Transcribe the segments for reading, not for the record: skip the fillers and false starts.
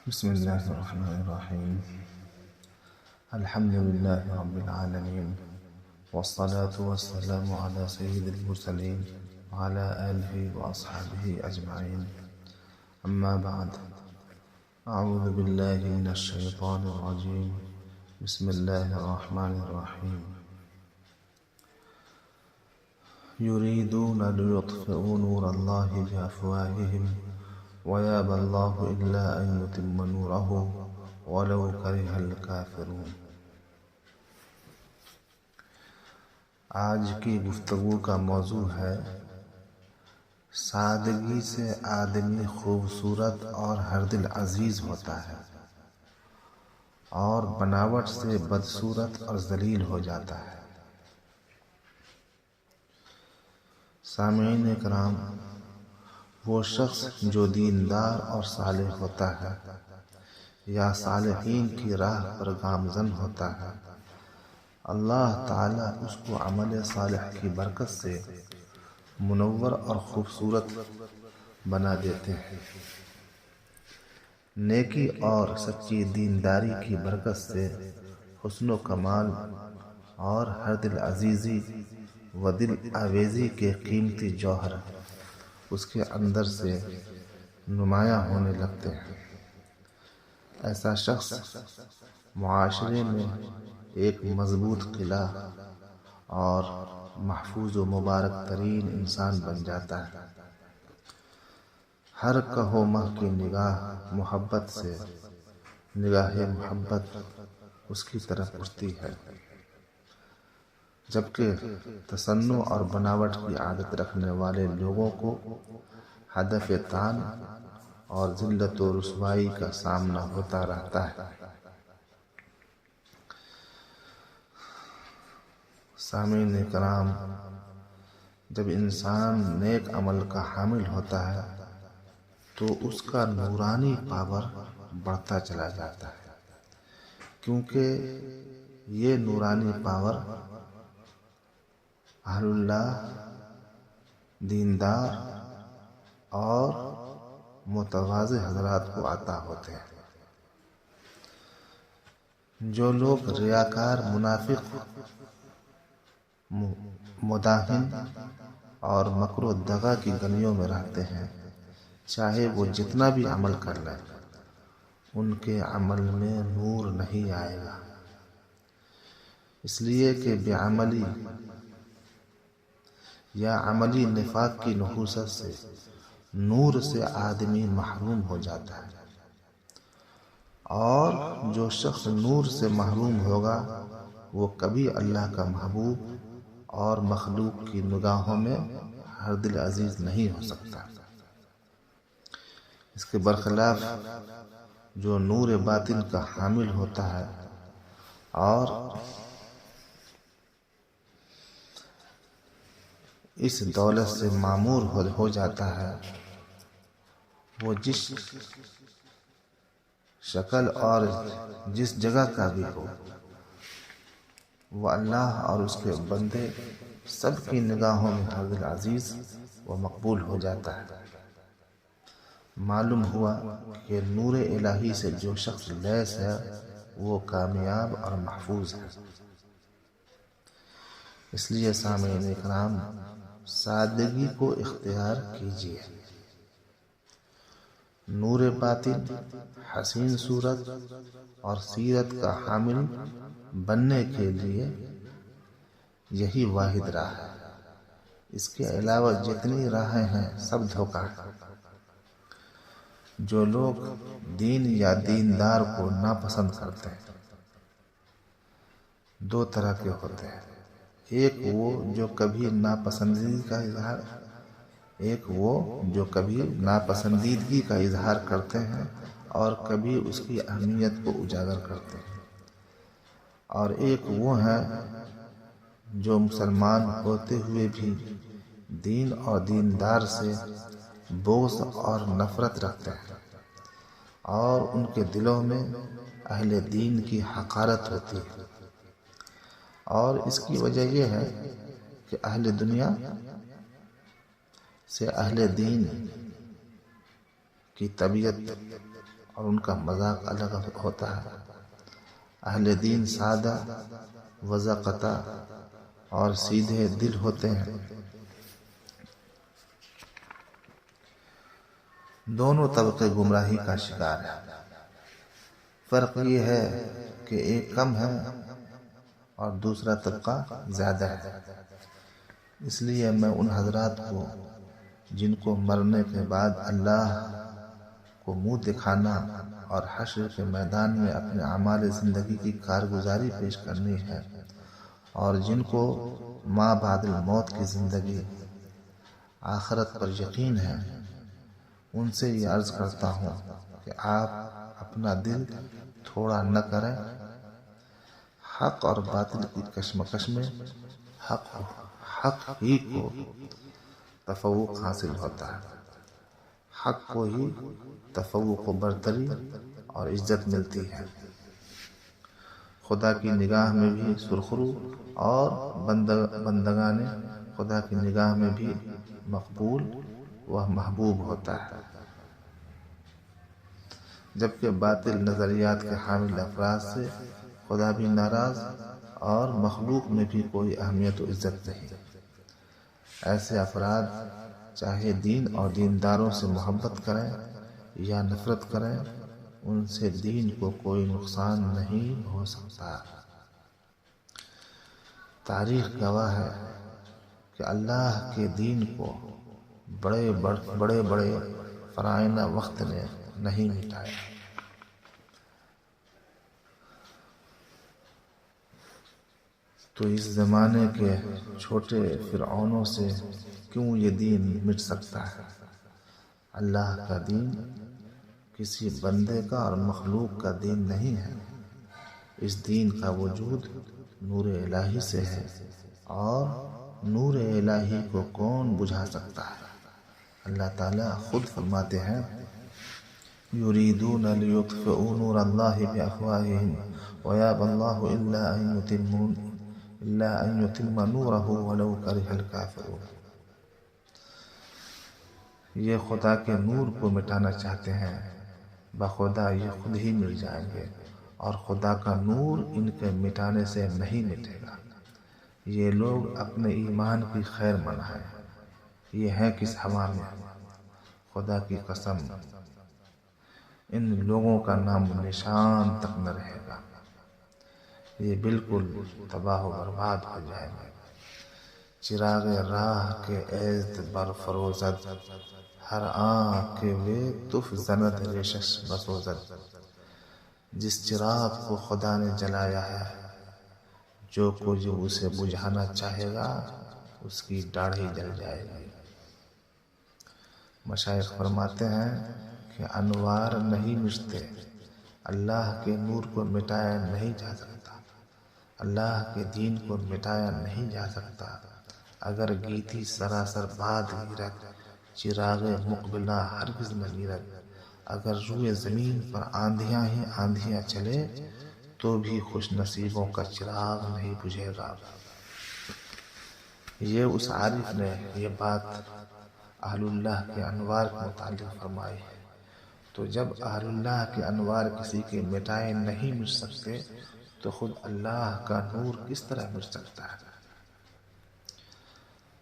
بسم الله الرحمن الرحيم. الحمد لله رب العالمين، والصلاة والسلام على سيد المرسلين وعلى آله وأصحابه أجمعين. أما بعد، أعوذ بالله من الشيطان الرجيم. بسم الله الرحمن الرحيم. يريدون ليطفئوا نور الله بأفواههم ويابى الله إلا أن يتم نوره ولو كره الكافرون. آج کی گفتگو کا موضوع ہے سادگی سے آدمی خوبصورت اور ہر دل عزیز ہوتا ہے اور بناوٹ سے بدصورت اور ذلیل ہو جاتا ہے۔ سامعین کرام، وہ شخص جو دیندار اور صالح ہوتا ہے یا صالحین کی راہ پر گامزن ہوتا ہے، اللہ تعالیٰ اس کو عمل صالح کی برکت سے منور اور خوبصورت بنا دیتے ہیں۔ نیکی اور سچی دینداری کی برکت سے حسن و کمال اور ہر دل عزیزی و دل آویزی کے قیمتی جوہر اس کے اندر سے نمایاں ہونے لگتے ہیں۔ ایسا شخص معاشرے میں ایک مضبوط قلعہ اور محفوظ و مبارک ترین انسان بن جاتا ہے۔ ہر کہو مہ کی نگاہ محبت سے نگاہ محبت اس کی طرف اٹھتی ہے، جبکہ تصنع اور بناوٹ کی عادت رکھنے والے لوگوں کو ہدف طعن اور ذلت و رسوائی کا سامنا ہوتا رہتا ہے۔ سامعین کرام، جب انسان نیک عمل کا حامل ہوتا ہے تو اس کا نورانی پاور بڑھتا چلا جاتا ہے، کیونکہ یہ نورانی پاور اہل اللہ، دیندار اور متواضع حضرات کو عطا ہوتے ہیں۔ جو لوگ ریاکار، منافق، مداہن اور مکر و دغا کی گلیوں میں رہتے ہیں، چاہے وہ جتنا بھی عمل کر لیں، ان کے عمل میں نور نہیں آئے گا، اس لیے کہ بے عملی یا عملی نفاق کی نحوست سے نور سے آدمی محروم ہو جاتا ہے، اور جو شخص نور سے محروم ہوگا وہ کبھی اللہ کا محبوب اور مخلوق کی نگاہوں میں ہر دل عزیز نہیں ہو سکتا۔ اس کے برخلاف جو نور باطن کا حامل ہوتا ہے اور اس دولت سے معمور ہو جاتا ہے، وہ جس شکل اور جس جگہ کا بھی ہو، وہ اللہ اور اس کے بندے سب کی نگاہوں میں ہر دل عزیز و مقبول ہو جاتا ہے۔ معلوم ہوا کہ نور الہی سے جو شخص لیس ہے وہ کامیاب اور محفوظ ہے۔ اس لیے سامعین کرام، سادگی کو اختیار کیجیے۔ نور باطن، حسین صورت اور سیرت کا حامل بننے کے لیے یہی واحد راہ ہے۔ اس کے علاوہ جتنی راہیں ہیں سب دھوکہ ہے۔ جو لوگ دین یا دیندار کو ناپسند کرتے ہیں، دو طرح کے ہوتے ہیں۔ ایک وہ جو کبھی ناپسندیدگی کا اظہار کرتے ہیں اور کبھی اس کی اہمیت کو اجاگر کرتے ہیں، اور ایک وہ ہیں جو مسلمان ہوتے ہوئے بھی دین اور دیندار سے بغض اور نفرت رکھتے ہیں، اور ان کے دلوں میں اہل دین کی حقارت ہوتی ہے۔ اور اس کی وجہ یہ ہے کہ اہل دنیا سے اہل دین کی طبیعت اور ان کا مذاق الگ ہوتا ہے۔ اہل دین سادہ، وضاقطہ اور سیدھے دل ہوتے ہیں۔ دونوں طبقے گمراہی کا شکار ہیں۔ فرق یہ ہے کہ ایک کم ہے اور دوسرا طبقہ زیادہ ہے۔ اس لیے میں ان حضرات کو جن کو مرنے کے بعد اللہ کو منہ دکھانا اور حشر کے میدان میں اپنے اعمال زندگی کی کارگزاری پیش کرنی ہے، اور جن کو ما بعد الموت کی زندگی آخرت پر یقین ہے، ان سے یہ عرض کرتا ہوں کہ آپ اپنا دل تھوڑا نہ کریں۔ حق اور باطل کی کشمکش میں حق ہی کو تفوق حاصل ہوتا ہے۔ حق کو ہی تفوق و برتری اور عزت ملتی ہے۔ خدا کی نگاہ میں بھی سرخرو اور بندگان خدا کی نگاہ میں بھی مقبول و محبوب ہوتا ہے، جبکہ باطل نظریات کے حامل افراد سے خدا بھی ناراض اور مخلوق میں بھی کوئی اہمیت و عزت نہیں۔ ایسے افراد چاہے دین اور دینداروں سے محبت کریں یا نفرت کریں، ان سے دین کو کوئی نقصان نہیں ہو سکتا۔ تاریخ گواہ ہے کہ اللہ کے دین کو بڑے بڑے فرعونہ وقت نے نہیں مٹایا۔ تو اس زمانے کے چھوٹے فرعونوں سے کیوں یہ دین مٹ سکتا ہے؟ اللہ کا دین کسی بندے کا اور مخلوق کا دین نہیں ہے۔ اس دین کا وجود نور الہی سے ہے، اور نور الہی کو کون بجھا سکتا ہے؟ اللہ تعالیٰ خود فرماتے ہیں یریدون لیطفئوا نور اللہ بافواہہم ویابی اللہ الا ان یتم نورہ ولو کرہ الکافرون۔ یہ خدا کے نور کو مٹانا چاہتے ہیں، بخدا یہ خود ہی مٹ جائیں گے، اور خدا کا نور ان کے مٹانے سے نہیں مٹے گا۔ یہ لوگ اپنے ایمان کی خیر منائیں، یہ ہیں کس ہوا میں؟ خدا کی قسم ان لوگوں کا نام و نشان تک نہ رہے گا، یہ بالکل تباہ و برباد ہو جائیں گے۔ چراغ راہ کے ایزد بر فروزد، ہر آنکھ کے وے تف زند ریشش بسوزد۔ جس چراغ کو خدا نے جلایا ہے، جو کوئی اسے بجھانا چاہے گا اس کی داڑھی جل جائے گی۔ مشائخ فرماتے ہیں کہ انوار نہیں مٹتے، اللہ کے نور کو مٹایا نہیں جا سکتا، اللہ کے دین کو مٹایا نہیں جا سکتا۔ اگر گیتی سراسر باد گیرد، چراغ مقبلہ ہرگز نہ گیرد۔ اگر روئے زمین پر آندھیاں ہی آندھیاں چلے تو بھی خوش نصیبوں کا چراغ نہیں بجھے گا۔ یہ اس عارف نے یہ بات اہل اللہ کے انوار کے متعلق فرمائی ہے۔ تو جب اہل اللہ کے انوار کسی کے مٹائے نہیں مٹ سکتے تو خود اللہ کا نور کس طرح مٹ سکتا ہے؟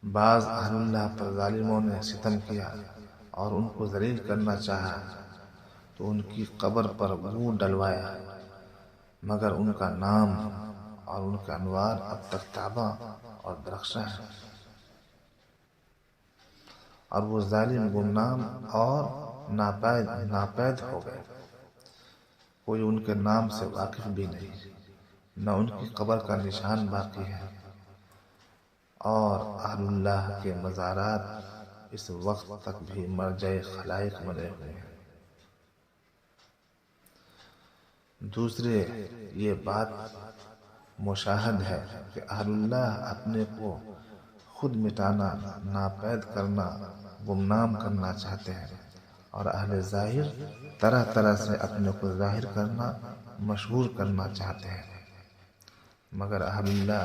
بعض اہل اللہ پر ظالموں نے ستم کیا اور ان کو ذلیل کرنا چاہا تو ان کی قبر پر منہ ڈلوایا، مگر ان کا نام اور ان کے انوار اب تک تاباں اور درخشاں ہیں، اور وہ ظالم گمنام اور ناپید ہو گئے۔ کوئی ان کے نام سے واقف بھی نہیں، نہ ان کی قبر کا نشان باقی ہے، اور اہل اللہ کے مزارات اس وقت تک بھی مرجع خلائق بنے ہوئے ہیں۔ دوسرے یہ بات مشاہد ہے کہ اہل اللہ اپنے کو خود مٹانا، ناپید کرنا، گمنام کرنا چاہتے ہیں، اور اہل ظاہر طرح طرح سے اپنے کو ظاہر کرنا، مشہور کرنا چاہتے ہیں، مگر اہل اللہ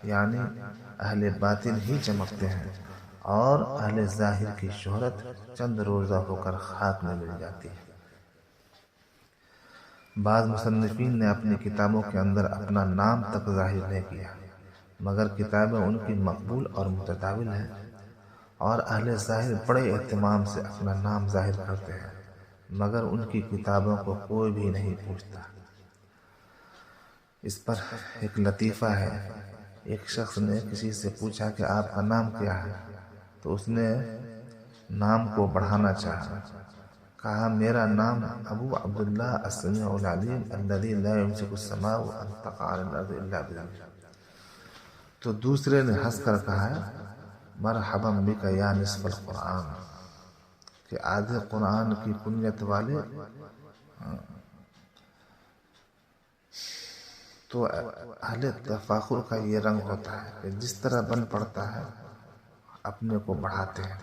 یعنی اہل باطن ہی چمکتے ہیں، اور اہل ظاہر کی شہرت چند روزہ ہو کر خاک میں مل جاتی ہے۔ بعض مصنفین نے اپنی کتابوں کے اندر اپنا نام تک ظاہر نہیں کیا، مگر کتابیں ان کی مقبول اور متداول ہیں، اور اہل ظاہر بڑے اہتمام سے اپنا نام ظاہر کرتے ہیں، مگر ان کی کتابوں کو کوئی بھی نہیں پوچھتا۔ اس پر ایک لطیفہ ہے۔ ایک شخص نے کسی سے پوچھا کہ آپ کا نام کیا ہے، تو اس نے نام کو بڑھانا چاہا، کہا میرا نام ابو عبداللہ السمیع العلیم الذی لا یمسک السماء ان تقع علی الارض الا باذنہ۔ تو دوسرے نے ہنس کر کہا مرحبا بک یا نصف القرآن، کہ آدھے قرآن کی کنیت والے۔ تو اہل تفاخر کا یہ رنگ ہوتا ہے کہ جس طرح بن پڑتا ہے اپنے کو بڑھاتے ہیں۔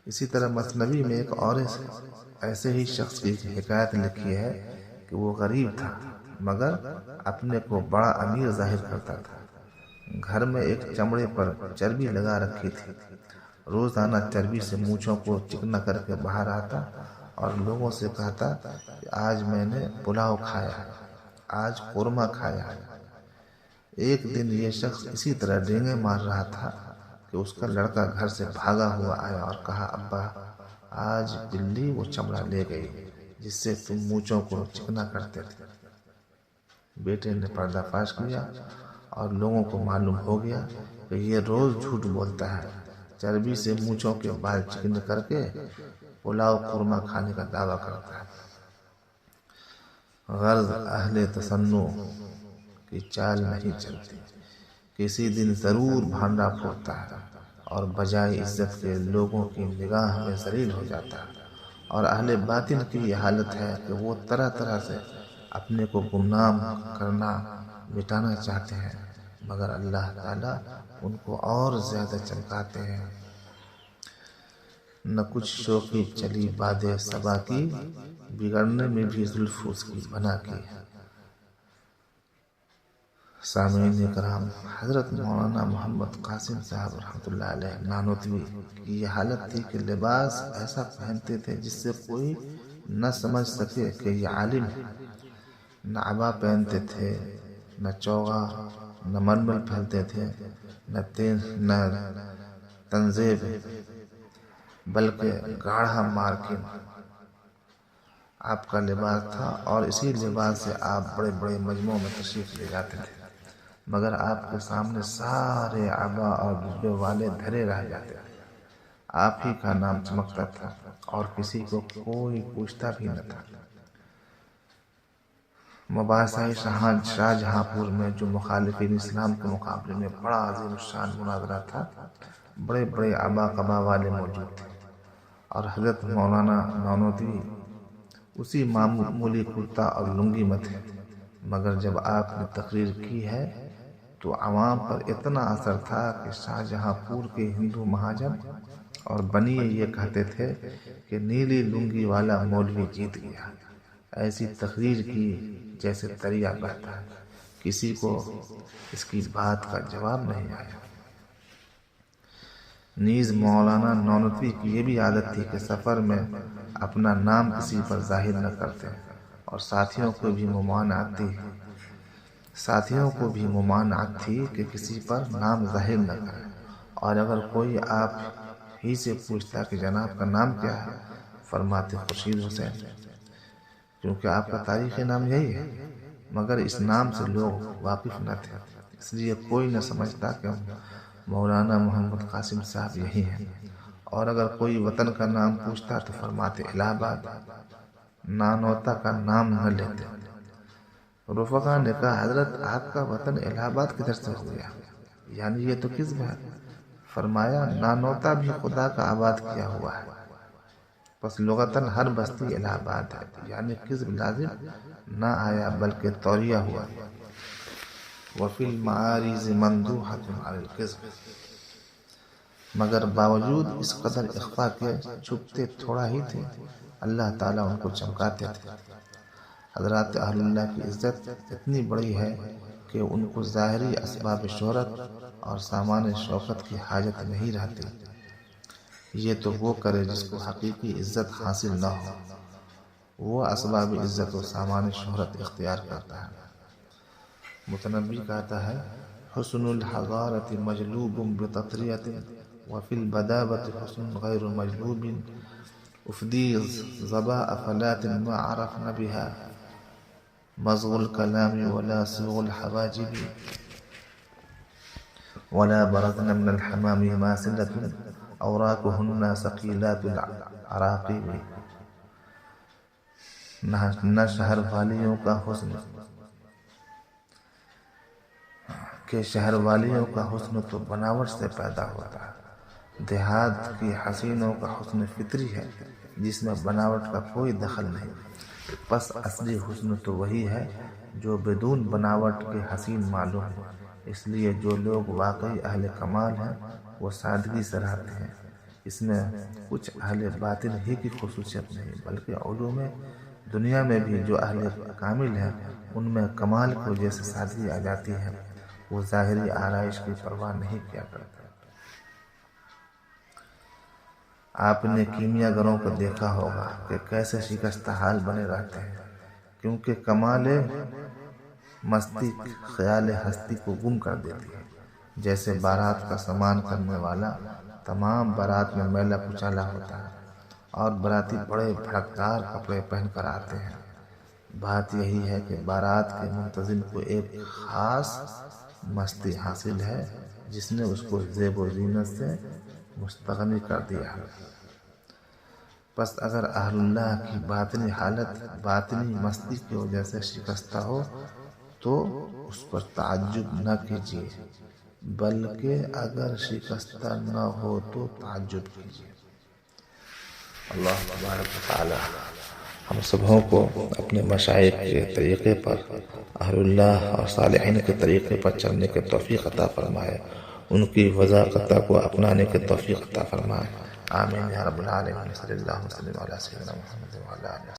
اسی طرح مثنوی میں ایک اور ایسے ہی شخص کی حکایت لکھی ہے کہ وہ غریب تھا مگر اپنے کو بڑا امیر ظاہر کرتا تھا۔ گھر میں ایک چمڑے پر چربی لگا رکھی تھی، روزانہ چربی سے مونچھوں کو چکنا کر کے باہر آتا اور لوگوں سے کہتا کہ آج میں نے پلاؤ کھایا، آج قورمہ کھایا۔ ایک دن یہ شخص اسی طرح ڈینگے مار رہا تھا کہ اس کا لڑکا گھر سے بھاگا ہوا آیا اور کہا ابا آج بلی وہ چمڑا لے گئی جس سے تم مونچھوں کو چکنا کرتے تھے۔ بیٹے نے پردہ فاش کیا اور لوگوں کو معلوم ہو گیا کہ یہ روز جھوٹ بولتا ہے، چربی سے مونچھوں کے بال چکنے کر کے پلاؤ قورمہ کھانے کا دعویٰ کرتا ہے۔ غرض اہل تصنع کی چال نہیں چلتی، کسی دن ضرور بھانڈا پھوڑتا ہے اور بجائے عزت کے لوگوں کی نگاہ میں ذلیل ہو جاتا ہے۔ اور اہل باطن کی یہ حالت ہے کہ وہ طرح طرح سے اپنے کو گمنام کرنا مٹانا چاہتے ہیں، مگر اللہ تعالیٰ ان کو اور زیادہ چمکاتے ہیں۔ نہ کچھ شوقی چلی باد صبا کی، بگڑنے میں بھی زلف اس کی بنا کی۔ سامعین کرام، حضرت مولانا محمد قاسم صاحب رحمۃ اللہ علیہ نانوتوی کی یہ حالت تھی کہ لباس ایسا پہنتے تھے جس سے کوئی نہ سمجھ سکے کہ یہ عالم ہے۔ نہ عبا پہنتے تھے، نہ چوغا، نہ ململ پہنتے تھے، نہ تنزیب، بلکہ گاڑھا مارکن آپ کا لباس تھا، اور اسی لباس سے آپ بڑے بڑے مجمعوں میں تشریف لے جاتے تھے، مگر آپ کے سامنے سارے عبا اور جبے والے دھرے رہ جاتے تھے۔ آپ ہی کا نام چمکتا تھا اور کسی کو کوئی پوچھتا بھی نہ تھا۔ مباحثہ شاہجہاں پور میں جو مخالفین اسلام کے مقابلے میں بڑا عظیم الشان مناظرہ تھا، بڑے بڑے عبا قبا والے موجود تھے، اور حضرت مولانا نانوتوی اسی معمولی کرتا اور لنگی میں تھے، مگر جب آپ نے تقریر کی ہے تو عوام پر اتنا اثر تھا کہ شاہجہاں پور کے ہندو مہاجن اور بنیے یہ کہتے تھے کہ نیلی لنگی والا مولوی جیت گیا۔ ایسی تقریر کی جیسے دریا بہتا ہے، کسی کو اس کی بات کا جواب نہیں آیا۔ نیز مولانا نانوتوی کی یہ بھی عادت تھی کہ سفر میں اپنا نام کسی پر ظاہر نہ کرتے، اور ساتھیوں کو بھی ممانعت تھی کہ کسی پر نام ظاہر نہ کریں، اور اگر کوئی آپ ہی سے پوچھتا کہ جناب کا نام کیا ہے، فرماتے خورشید حسین، کیونکہ آپ کا تاریخی نام یہی ہے، مگر اس نام سے لوگ واقف نہ تھے، اس لیے کوئی نہ سمجھتا کہ مولانا محمد قاسم صاحب یہی ہیں۔ اور اگر کوئی وطن کا نام پوچھتا تو فرماتے الہ آباد، نانوتا کا نام نہ لیتے۔ رفقا نے کہا حضرت آپ کا وطن الہ آباد کدھر سے ہو گیا، یعنی یہ تو کذب ہے۔ فرمایا نانوتا بھی خدا کا آباد کیا ہوا ہے، پس لغتاً ہر بستی الہ آباد ہے، یعنی کذب لازم نہ آیا بلکہ توریہ ہوا۔ وفی المعارض مندوحۃ علی الکذب، مگر باوجود اس قدر اخفا کے چھپتے تھوڑا ہی تھے، اللہ تعالیٰ ان کو چمکاتے تھے۔ حضرات اہل اللہ کی عزت اتنی بڑی ہے کہ ان کو ظاہری اسباب شہرت اور سامان شوکت کی حاجت نہیں رہتی۔ یہ تو وہ کرے جس کو حقیقی عزت حاصل نہ ہو، وہ اسباب عزت و سامان شہرت اختیار کرتا ہے۔ متنبی کہتا ہے حسن الحضارت مجلوب بتطریت وفی البدابت حسن غیر مجلوب افدی ظباء فلات ما عرفن بها مزغ الكلام ولا صغ الحواجب ولا برزن من الحمام ماسلة اوراقهن ثقيلات العراقب۔ نہ شہر والیوں کا حسن کہ شہر والیوں کا حسن تو بناوٹ سے پیدا ہوتا ہے، دیہات کی حسینوں کا حسن فطری ہے جس میں بناوٹ کا کوئی دخل نہیں، پس اصلی حسن تو وہی ہے جو بدون بناوٹ کے حسین معلوم ہو۔ اس لیے جو لوگ واقعی اہل کمال ہیں وہ سادگی سے رہتے ہیں، اس میں کچھ اہل باطن ہی کی خصوصیت نہیں بلکہ علوم دنیا میں بھی جو اہل کامل ہیں ان میں کمال کی وجہ سے سادگی آ جاتی ہے، وہ ظاہری آرائش کی پرواہ نہیں کیا کرتے۔ آپ نے کیمیا گروں کو دیکھا ہوگا کہ کیسے شکستہ حال بنے رہتے ہیں، کیونکہ کمال مستی خیال ہستی کو گم کر دیتی ہے۔ جیسے بارات کا سامان کرنے والا تمام بارات میں میلا کچالا ہوتا ہے اور باراتی بڑے بھڑکدار کپڑے پہن کر آتے ہیں۔ بات یہی ہے کہ بارات کے منتظم کو ایک خاص مستی حاصل ہے جس نے اس کو زیب و زینت سے مستغنی کر دیا ہے۔ پس اگر اہل اللہ کی باطنی حالت باطنی مستی کی وجہ سے شکستہ ہو تو اس پر تعجب نہ کیجیے، بلکہ اگر شکستہ نہ ہو تو تعجب کیجیے۔ اللہ تبارک و تعالی ہم سبھوں کو اپنے مشائخ کے طریقے پر، اہل اللہ اور صالحین کے طریقے پر چلنے کے توفیق عطا فرمائے، ان کی وضاقتہ کو اپنانے کے توفیق عطا فرمائے۔ آمین یا رب العالمین۔ صلی اللہ وسلم علی سیدنا محمد وعلی آلہ۔